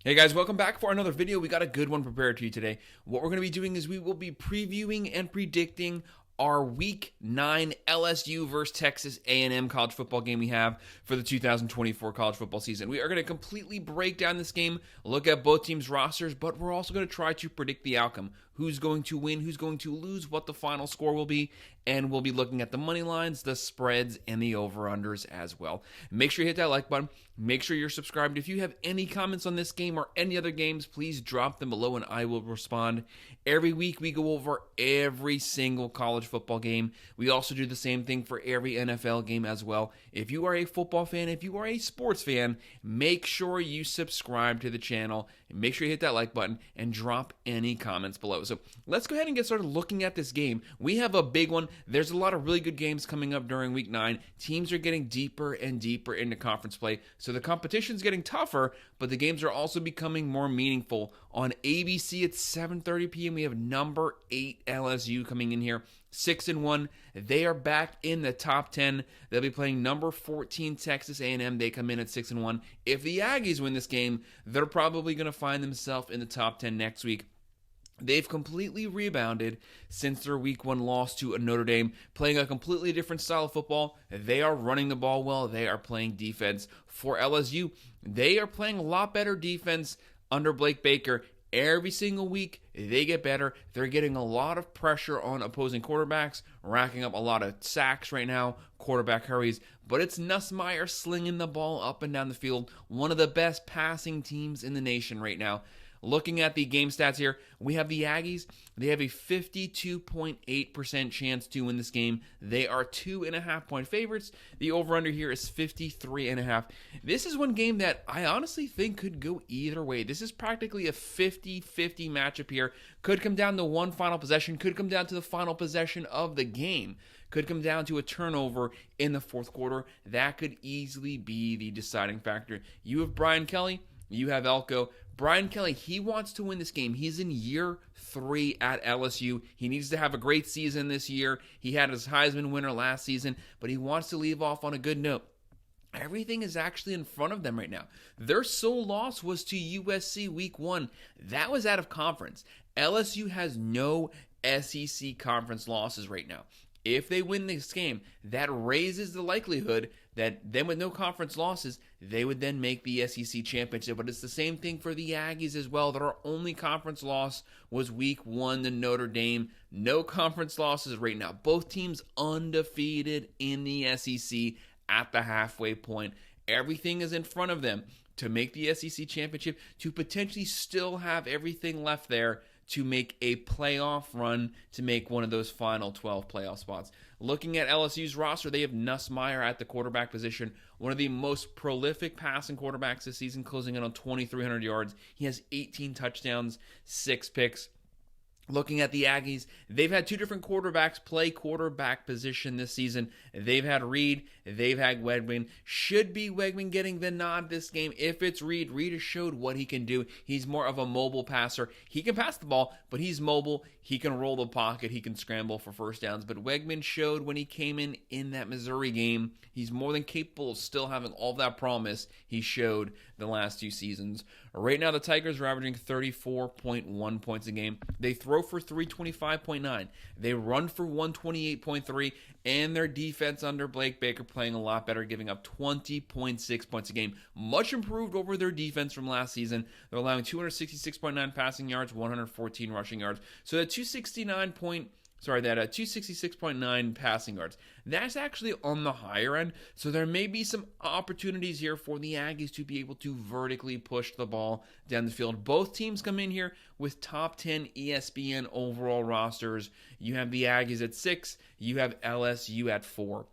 Hey guys, welcome back for another video. We got a good one prepared for you today. What we're going to be doing is we will be previewing and predicting our Week 9 LSU versus Texas A&M college football game we have for the 2024 college football season. We are going to completely break down this game, look at both teams' rosters, but we're also going to try to predict the outcome. Who's going to win, who's going to lose, what the final score will be, and we'll be looking at the money lines, the spreads, and the over-unders as well. Make sure you hit that like button. Make sure you're subscribed. If you have any comments on this game or any other games, please drop them below and I will respond. Every week we go over every single college football game. We also do the same thing for every NFL game as well. If you are a football fan, if you are a sports fan, make sure you subscribe to the channel. And make sure you hit that like button and drop any comments below. So let's go ahead and get started looking at this game. We have a big one. There's a lot of really good games coming up during Week 9. Teams are getting deeper and deeper into conference play. So the competition's getting tougher, but the games are also becoming more meaningful. On ABC at 7:30 p.m., we have number 8 LSU coming in here, 6-1. They are back in the top 10. They'll be playing number 14 Texas A&M. They come in at 6-1. If the Aggies win this game, they're probably going to find themselves in the top 10 next week. They've completely rebounded since their Week 1 loss to Notre Dame, playing a completely different style of football. They are running the ball well. They are playing defense. For LSU, they are playing a lot better defense under Blake Baker. Every single week, they get better. They're getting a lot of pressure on opposing quarterbacks, racking up a lot of sacks right now, quarterback hurries. But it's Nussmeier slinging the ball up and down the field. One of the best passing teams in the nation right now. Looking at the game stats here, we have the Aggies. They have a 52.8% chance to win this game. They are 2.5-point favorites. The over-under here is 53.5. This is one game that I honestly think could go either way. This is practically a 50-50 matchup here. Could come down to one final possession. Could come down to the final possession of the game. Could come down to a turnover in the fourth quarter. That could easily be the deciding factor. You have Brian Kelly. You have Elko. Brian Kelly, he wants to win this game. He's in year 3 at LSU. He needs to have a great season this year. He had his Heisman winner last season, but he wants to leave off on a good note. Everything is actually in front of them right now. Their sole loss was to USC Week 1. That was out of conference. LSU has no SEC conference losses right now. If they win this game, that raises the likelihood that then with no conference losses, they would then make the SEC championship. But it's the same thing for the Aggies as well. Their only conference loss was Week 1 to Notre Dame. No conference losses right now. Both teams undefeated in the SEC at the halfway point. Everything is in front of them to make the SEC championship, to potentially still have everything left there to make a playoff run, to make one of those final 12 playoff spots. Looking at LSU's roster, they have Nussmeier at the quarterback position, one of the most prolific passing quarterbacks this season, closing in on 2,300 yards. He has 18 touchdowns, 6 picks. Looking at the Aggies, they've had 2 different quarterbacks play quarterback position this season. They've had Reed, they've had Wegman. Should be Wegman getting the nod this game. If it's Reed, Reed has showed what he can do. He's more of a mobile passer. He can pass the ball, but he's mobile. He can roll the pocket. He can scramble for first downs. But Wegman showed when he came in that Missouri game, he's more than capable of still having all that promise he showed the last 2 seasons. Right now, the Tigers are averaging 34.1 points a game. They throw for 325.9. They run for 128.3. And their defense under Blake Baker playing a lot better, giving up 20.6 points a game. Much improved over their defense from last season. They're allowing 266.9 passing yards, 114 rushing yards. So that 266.9 passing yards. That's actually on the higher end. So there may be some opportunities here for the Aggies to be able to vertically push the ball down the field. Both teams come in here with top 10 ESPN overall rosters. You have the Aggies at 6. You have LSU at 4.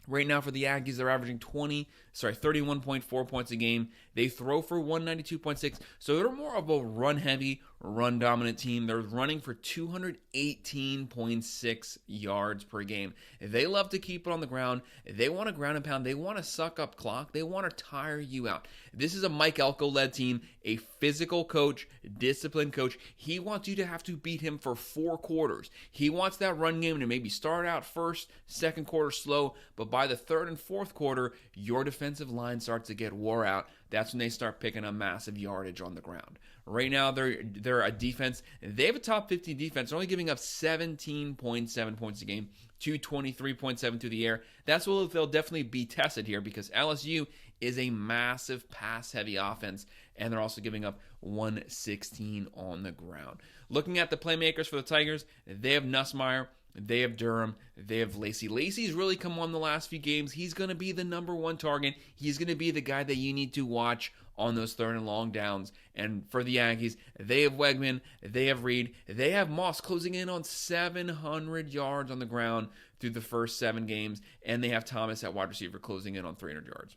Right now for the Aggies, they're averaging 31.4 points a game. They throw for 192.6. So they're more of a run-heavy, run-dominant team. They're running for 218.6 yards per game. They love to keep it on the ground. They want to ground and pound. They want to suck up clock. They want to tire you out. This is a Mike Elko-led team, a physical coach, disciplined coach. He wants you to have to beat him for 4 quarters. He wants that run game to maybe start out first, second quarter slow, but by the third and fourth quarter, you're defending defensive line starts to get wore out, that's when they start picking up massive yardage on the ground. Right now, they're a defense. They have a top 15 defense. They're only giving up 17.7 points a game, 223.7 through the air. That's what they'll definitely be tested here because LSU is a massive pass-heavy offense, and they're also giving up 116 on the ground. Looking at the playmakers for the Tigers, they have Nussmeier, they have Durham, they have Lacey. Lacey's really come on the last few games. He's going to be the number one target. He's going to be the guy that you need to watch on those third and long downs. And for the Aggies, they have Wegman, they have Reed, they have Moss closing in on 700 yards on the ground through the first 7 games, and they have Thomas at wide receiver closing in on 300 yards.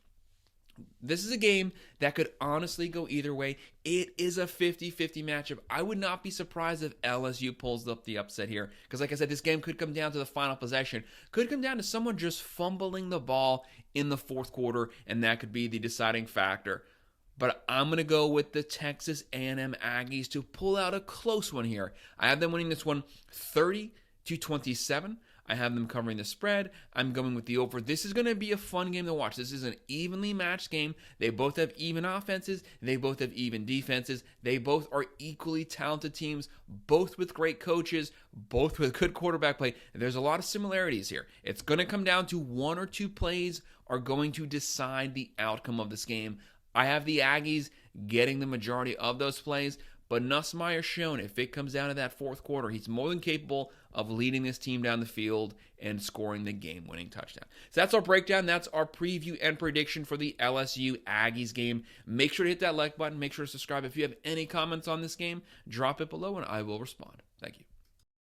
This is a game that could honestly go either way. It is a 50-50 matchup. I would not be surprised if LSU pulls up the upset here. Because like I said, this game could come down to the final possession. Could come down to someone just fumbling the ball in the fourth quarter, and that could be the deciding factor. But I'm going to go with the Texas A&M Aggies to pull out a close one here. I have them winning this one 30-27. I have them covering the spread. I'm going with the over. This is going to be a fun game to watch. This is an evenly matched game. They both have even offenses. They both have even defenses. They both are equally talented teams, both with great coaches, both with good quarterback play. There's a lot of similarities here. It's going to come down to 1 or 2 plays are going to decide the outcome of this game. I have the Aggies getting the majority of those plays, but Nussmeier's shown if it comes down to that fourth quarter, he's more than capable of leading this team down the field and scoring the game-winning touchdown. So that's our breakdown. That's our preview and prediction for the LSU Aggies game. Make sure to hit that like button. Make sure to subscribe. If you have any comments on this game, drop it below and I will respond. Thank you.